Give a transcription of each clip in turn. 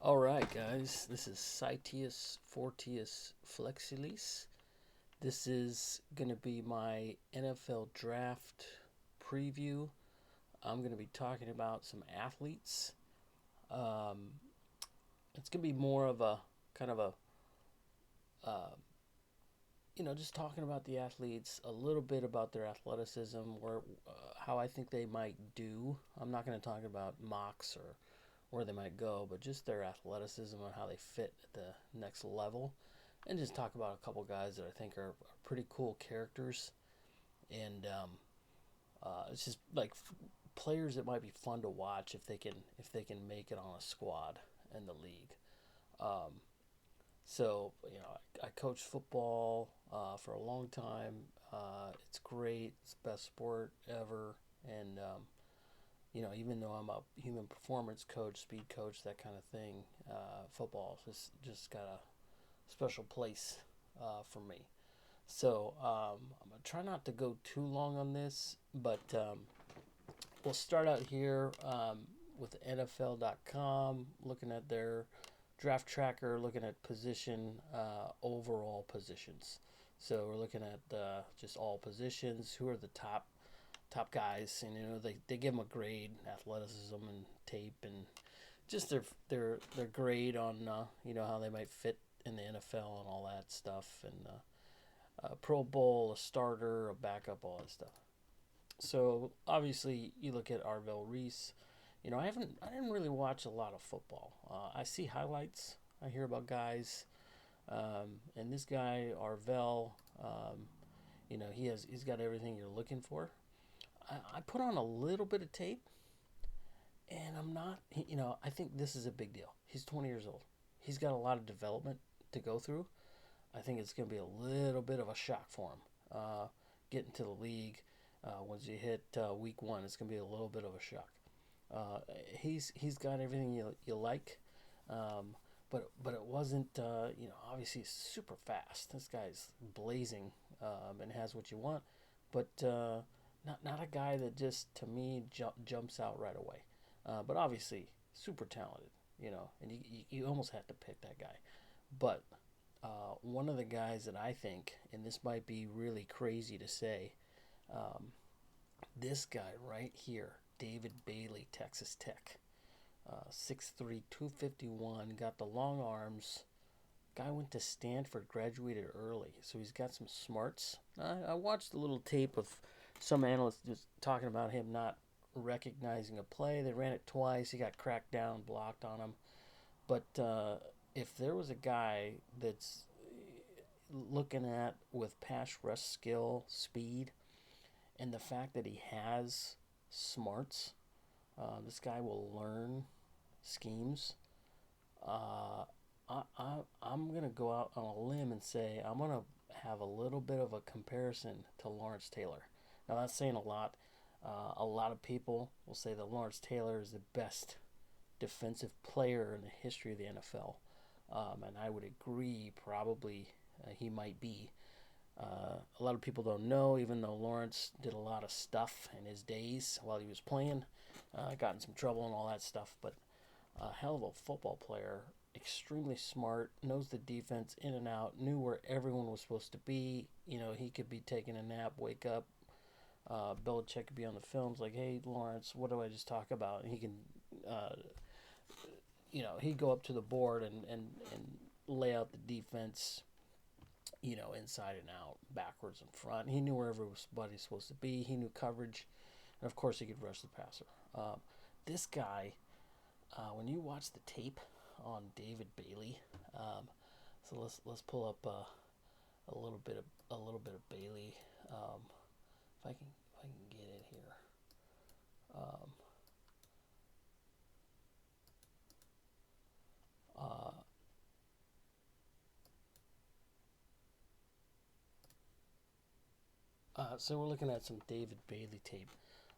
All right, guys, this is Citius Fortius Flexilis. This is going to be my NFL draft preview. I'm going to be talking about some athletes. Um, it's going to be more of a kind of a, uh, just talking about the athletes, a little bit about their athleticism, how I think they might do. I'm not going to talk about mocks or where they might go, but just their athleticism and how they fit at the next level, and just talk about a couple guys that I think are pretty cool characters, and it's just like players that might be fun to watch if they can make it on a squad in the league. Um, I coached football for a long time. It's great. It's the best sport ever, and even though I'm a human performance coach, speed coach, that kind of thing, football just got a special place for me. So I'm gonna try not to go too long on this, but we'll start out here with NFL.com, looking at their draft tracker, looking at overall positions. So we're looking at just all positions. Who are the top guys? And they give them a grade, athleticism and tape, and just their grade on how they might fit in the NFL and all that stuff, and a Pro Bowl, a starter, a backup, all that stuff. So obviously you look at Arvell Reese. I didn't really watch a lot of football. I see highlights. I hear about guys, and this guy Arvell, he's got everything you're looking for. I put on a little bit of tape, and I'm not. I think this is a big deal. He's 20 years old. He's got a lot of development to go through. I think it's going to be a little bit of a shock for him. Getting to the league, once you hit week one, it's going to be a little bit of a shock. He's got everything you like, but it wasn't. Obviously super fast. This guy's blazing, and has what you want, but not a guy that just to me jumps out right away. But obviously super talented. And you almost have to pick that guy. But one of the guys that I think, and this might be really crazy to say, um, this guy right here, David Bailey, Texas Tech, 6'3", 251, got the long arms. Guy went to Stanford, graduated early, so he's got some smarts. I watched a little tape of some analysts just talking about him not recognizing a play. They ran it twice. He got cracked down, blocked on him. But if there was a guy that's looking at with pass rush skill, speed, and the fact that he has smarts, this guy will learn schemes. Uh, I'm going to go out on a limb and say I'm going to have a little bit of a comparison to Lawrence Taylor. Now, that's saying a lot. A lot of people will say that Lawrence Taylor is the best defensive player in the history of the NFL. And I would agree, probably he might be. A lot of people don't know, even though Lawrence did a lot of stuff in his days while he was playing, got in some trouble and all that stuff, but a hell of a football player, extremely smart, knows the defense in and out, knew where everyone was supposed to be. He could be taking a nap, wake up. Belichick could be on the films like, hey, Lawrence, what do I just talk about? And he can, he'd go up to the board and lay out the defense, inside and out, backwards and front. He knew where everybody's supposed to be. He knew coverage. And, of course, he could rush the passer. This guy, when you watch the tape on David Bailey, so let's pull up a little bit of Bailey. If I can get it here. Um, uh, so we're looking at some David Bailey tape.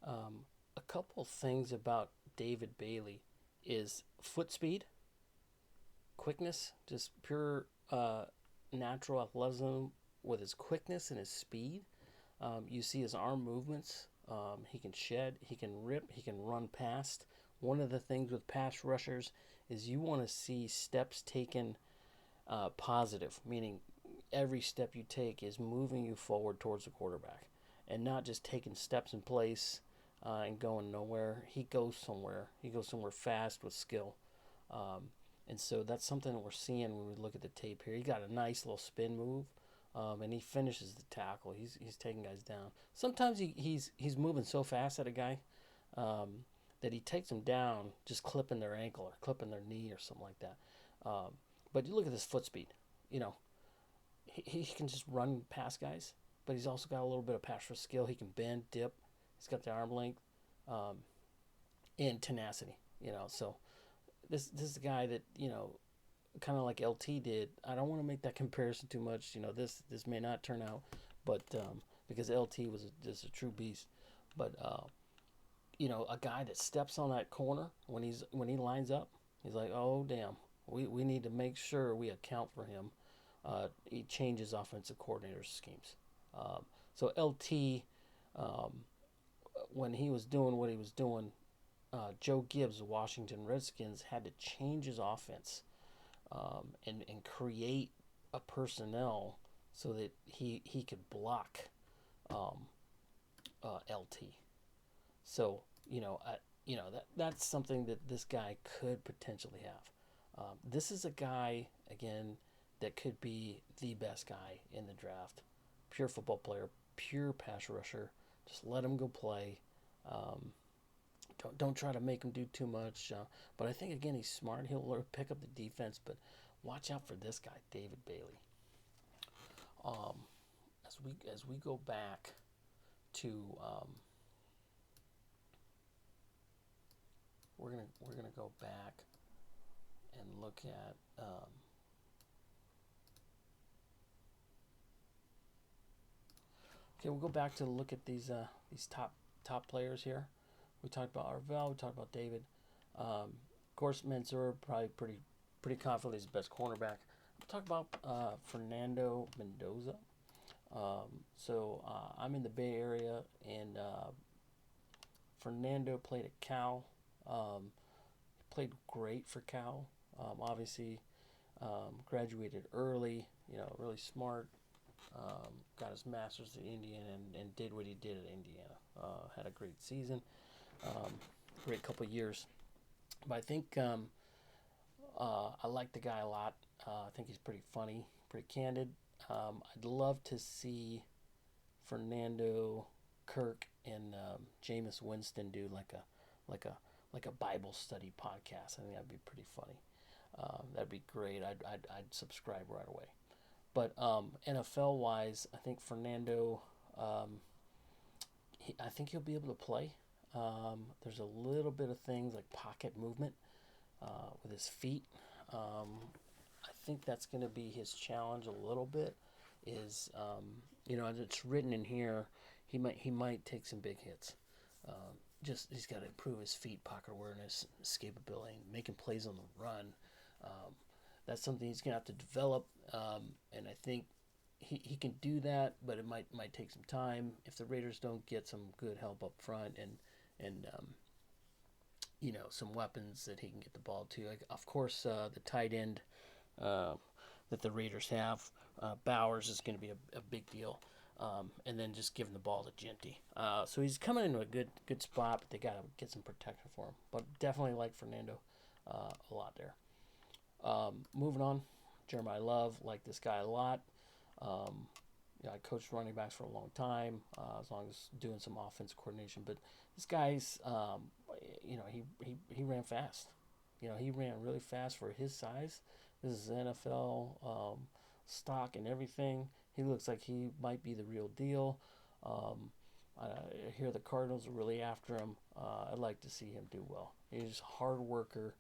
A couple things about David Bailey is foot speed, quickness, just pure natural athleticism with his quickness and his speed. You see his arm movements. He can shed, he can rip, he can run past One of the things with pass rushers is you want to see steps taken positive, meaning every step you take is moving you forward towards the quarterback and not just taking steps in place and going nowhere. He goes somewhere. He goes somewhere fast with skill. Um, and so that's something that we're seeing when we look at the tape here. He got a nice little spin move, and he finishes the tackle. He's taking guys down. Sometimes he's moving so fast at a guy um, that he takes them down just clipping their ankle or clipping their knee or something like that. Um, but you look at his foot speed. You know, he can just run past guys, but he's also got a little bit of pass rush skill. He can bend, dip. He's got the arm length um, and tenacity. So this is a guy that kind of like LT did. I don't want to make that comparison too much. This may not turn out, but because LT was just a true beast, but a guy that steps on that corner when he lines up, he's like, oh damn, we need to make sure we account for him. He changes offensive coordinators' schemes. So LT, um, when he was doing what he was doing, Joe Gibbs, the Washington Redskins, had to change his offense and create a personnel so that he could block um, LT. So that's something that this guy could potentially have. This is a guy again that could be the best guy in the draft. Pure football player, pure pass rusher. Just let him go play. Um, don't try to make him do too much. But I think again he's smart. He'll pick up the defense. But watch out for this guy, David Bailey. Um, as we go back to we're gonna go back and look at okay, we'll go back to look at these top players here. We talked about Arvell. We talked about David. Of course, Mendoza probably pretty confident he's the best cornerback. We'll talk about Fernando Mendoza. I'm in the Bay Area, and Fernando played at Cal. He played great for Cal. Obviously, graduated early. Really smart. Got his master's at Indiana and did what he did at Indiana. Had a great season, great couple of years. But I think I like the guy a lot. I think he's pretty funny, pretty candid. I'd love to see Fernando, Kirk, and Jameis Winston do like a Bible study podcast. I think that'd be pretty funny. That'd be great. I'd subscribe right away. But NFL wise, I think Fernando, I think he'll be able to play. There's a little bit of things like pocket movement with his feet. I think that's going to be his challenge a little bit. Is as it's written in here, he might take some big hits. Just he's got to improve his feet, pocket awareness, escapability, making plays on the run. That's something he's going to have to develop, and I think he can do that, but it might take some time if the Raiders don't get some good help up front and some weapons that he can get the ball to. Like, of course, the tight end that the Raiders have, Bowers, is going to be a big deal. And then just giving the ball to Ginty. So he's coming into a good spot, but they got to get some protection for him. But definitely like Fernando a lot there. Moving on, Jeremiah Love, like this guy a lot. I coached running backs for a long time, as long as doing some offensive coordination. But this guy's, he ran fast. He ran really fast for his size. This is NFL stock and everything. He looks like he might be the real deal. I hear the Cardinals are really after him. I'd like to see him do well. He's a hard worker,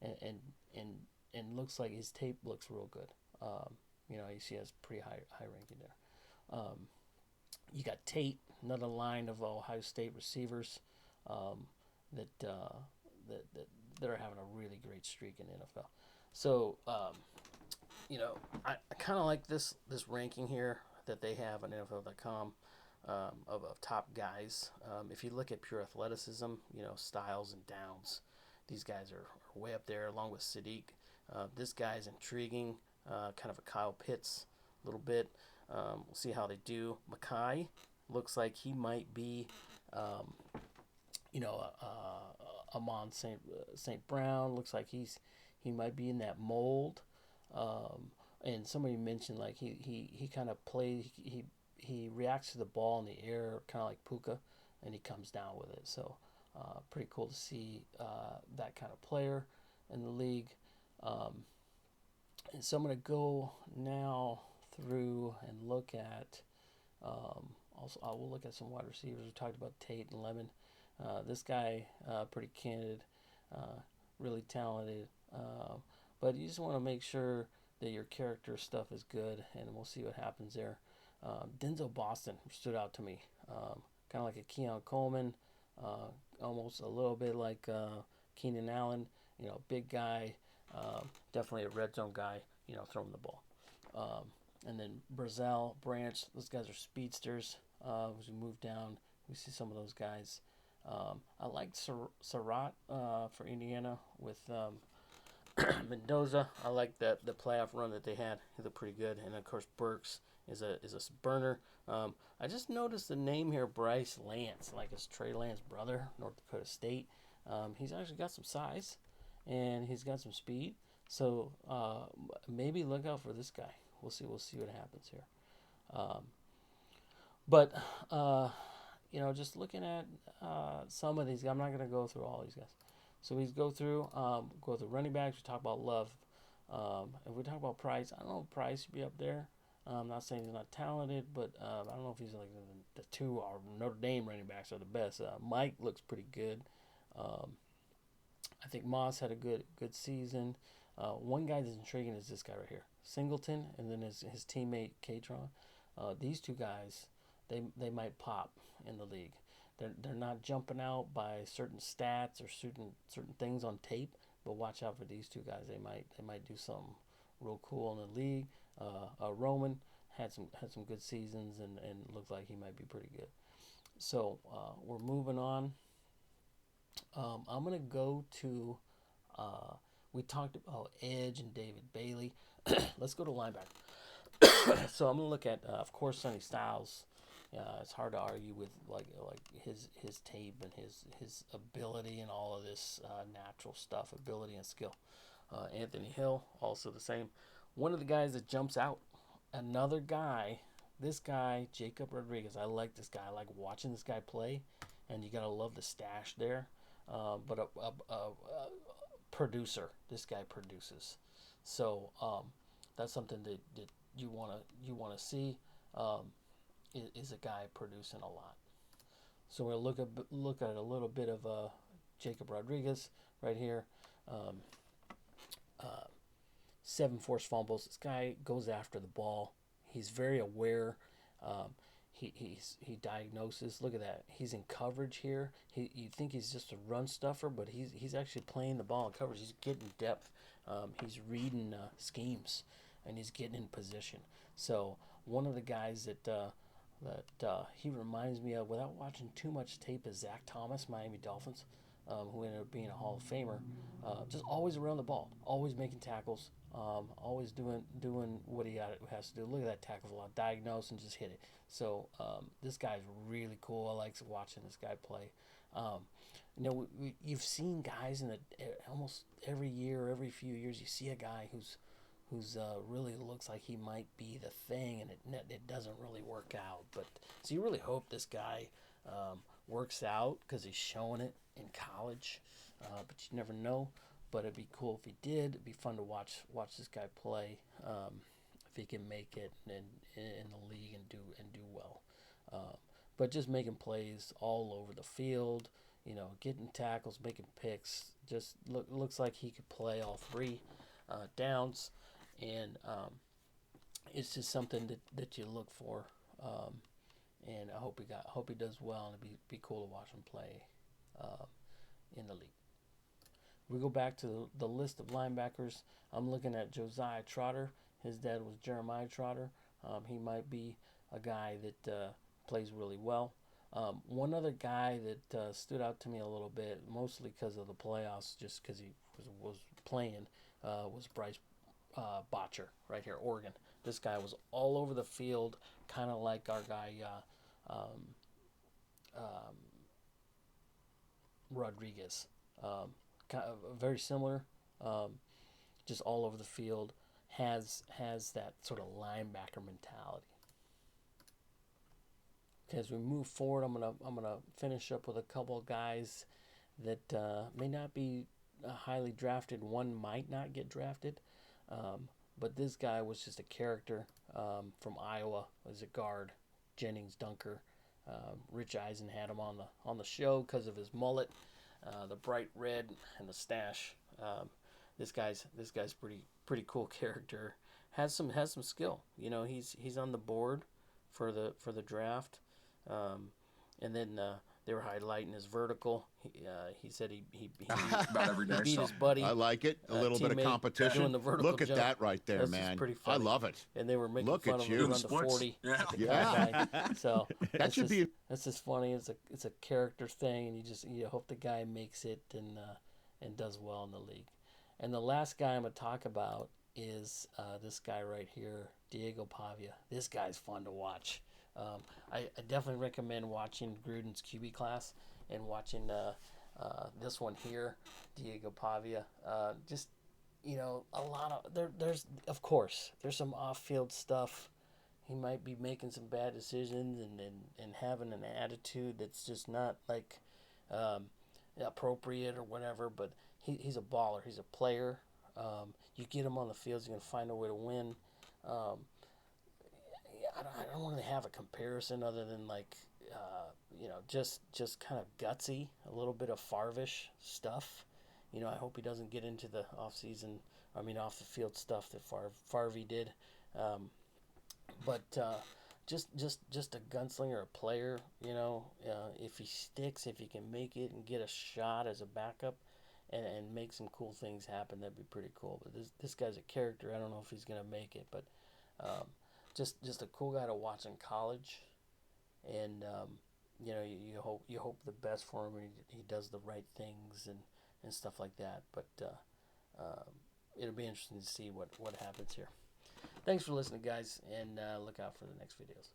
and looks like his tape looks real good. He has pretty high ranking there. You got Tate, another line of Ohio State receivers that are having a really great streak in the NFL. So I kind of like this ranking here that they have on NFL.com. of top guys. If you look at pure athleticism, Styles and Downs, these guys are way up there, along with Sadiq. This guy's intriguing, kind of a Kyle Pitts a little bit. We'll see how they do. Mackay looks like he might be, um, Amon Saint Brown. Looks like he might be in that mold. And somebody mentioned like he kind of plays. He reacts to the ball in the air, kind of like Puka, and he comes down with it. So pretty cool to see that kind of player in the league. And so I'm going to go now through and look at. Also, I will look at some wide receivers. We talked about Tate and Lemon. This guy, pretty candid, really talented. But you just want to make sure that your character stuff is good, and we'll see what happens there. Denzel Boston stood out to me. Kind of like a Keon Coleman, almost a little bit like Keenan Allen. Big guy, definitely a red zone guy. Throwing the ball. And then Brazil, Branch, those guys are speedsters. As we move down, we see some of those guys. I liked Surratt for Indiana with Mendoza. I like the playoff run that they had. He looked pretty good. And of course, Burks is a burner. I just noticed the name here, Bryce Lance, like it's Trey Lance's brother, North Dakota State. He's actually got some size, and he's got some speed. So maybe look out for this guy. We'll see. We'll see what happens here. But just looking at some of these, I'm not going to go through all these guys. So we go through running backs. We talk about Love. If we talk about Price, I don't know if Price should be up there. I'm not saying he's not talented, but I don't know if he's like the two or Notre Dame running backs are the best. Mike looks pretty good. I think Moss had a good season. One guy that's intriguing is this guy right here, Singleton, and then his teammate Katron. These two guys, they might pop in the league. They're not jumping out by certain stats or certain things on tape, but watch out for these two guys. They might do something real cool in the league. Roman had some good seasons and looked like he might be pretty good. So we're moving on. I'm gonna go to. We talked about Edge and David Bailey. Let's go to linebacker. So I'm gonna look at, of course, Sonny Styles. It's hard to argue with like his tape and his ability and all of this natural stuff, ability and skill. Anthony Hill, also the same. One of the guys that jumps out, another guy. This guy, Jacob Rodriguez. I like this guy. I like watching this guy play, and you gotta love the stash there. But a producer. This guy produces. So that's something that you wanna see. Is a guy producing a lot. So we'll look at a little bit of Jacob Rodriguez right here. 7 forced fumbles. This guy goes after the ball. He's very aware. He diagnoses. Look at that. He's in coverage here. You think he's just a run stuffer, but he's actually playing the ball in coverage. He's getting depth. He's reading schemes, and he's getting in position. So one of the guys that he reminds me of, without watching too much tape, is Zach Thomas, Miami Dolphins, who ended up being a Hall of Famer. Just always around the ball, always making tackles, always doing what he has to do. Look at that tackle, a lot, diagnose and just hit it. So this guy's really cool. I like watching this guy play. You've seen guys almost every year, every few years, you see a guy who's really looks like he might be the thing, and it doesn't really work out. But so you really hope this guy works out, because he's showing it in college. But you never know. But it'd be cool if he did. It'd be fun to watch this guy play, if he can make it in the league and do well. But just making plays all over the field, getting tackles, making picks. Just looks like he could play all three downs, and it's just something that you look for. And I hope he does well, and it'd be cool to watch him play in the league. We go back to the list of linebackers. I'm looking at Josiah Trotter. His dad was Jeremiah Trotter. He might be a guy that plays really well. One other guy that stood out to me a little bit, mostly because of the playoffs, just because he was playing, was Bryce Botcher right here, Oregon. This guy was all over the field, kind of like our guy um, um, Rodriguez. Kind of very similar, um, just all over the field. Has that sort of linebacker mentality. Okay, as we move forward, I'm gonna finish up with a couple of guys that may not be highly drafted. One might not get drafted, but this guy was just a character from Iowa. As a guard, Jennings Dunker. Rich Eisen had him on the show because of his mullet, the bright red, and the stash. This guy's pretty cool character. Has some skill. He's on the board for the draft. Um, and then they were highlighting his vertical. He said he About every day. beat So his buddy. I like it. A little bit of teammate competition. doing the vertical Look at jump. that right there, That's just man. pretty I funny. love it. And they were making Look fun at of you. him Doing run the splits. 40 Yeah. at the Yeah. combine. So That should be. that's just funny. It's a character thing, and you hope the guy makes it and does well in the league. And the last guy I'm gonna talk about is this guy right here, Diego Pavia. This guy's fun to watch. I definitely recommend watching Gruden's QB class and watching this one here, Diego Pavia. Just a lot of there's of course there's some off-field stuff. He might be making some bad decisions and having an attitude that's just not like um, appropriate or whatever. But he's a baller. He's a player. You get him on the field, he's gonna find a way to win. Um, I don't really have a comparison other than like just kind of gutsy, a little bit of Farvish stuff. I hope he doesn't get into the off the field stuff that Farvey did. But just a gunslinger, a player. If he sticks, if he can make it and get a shot as a backup, and make some cool things happen, that'd be pretty cool. But this guy's a character. I don't know if he's gonna make it, but just a cool guy to watch in college, and you hope the best for him. He does the right things and stuff like that. But it'll be interesting to see what happens here. Thanks for listening, guys, and look out for the next videos.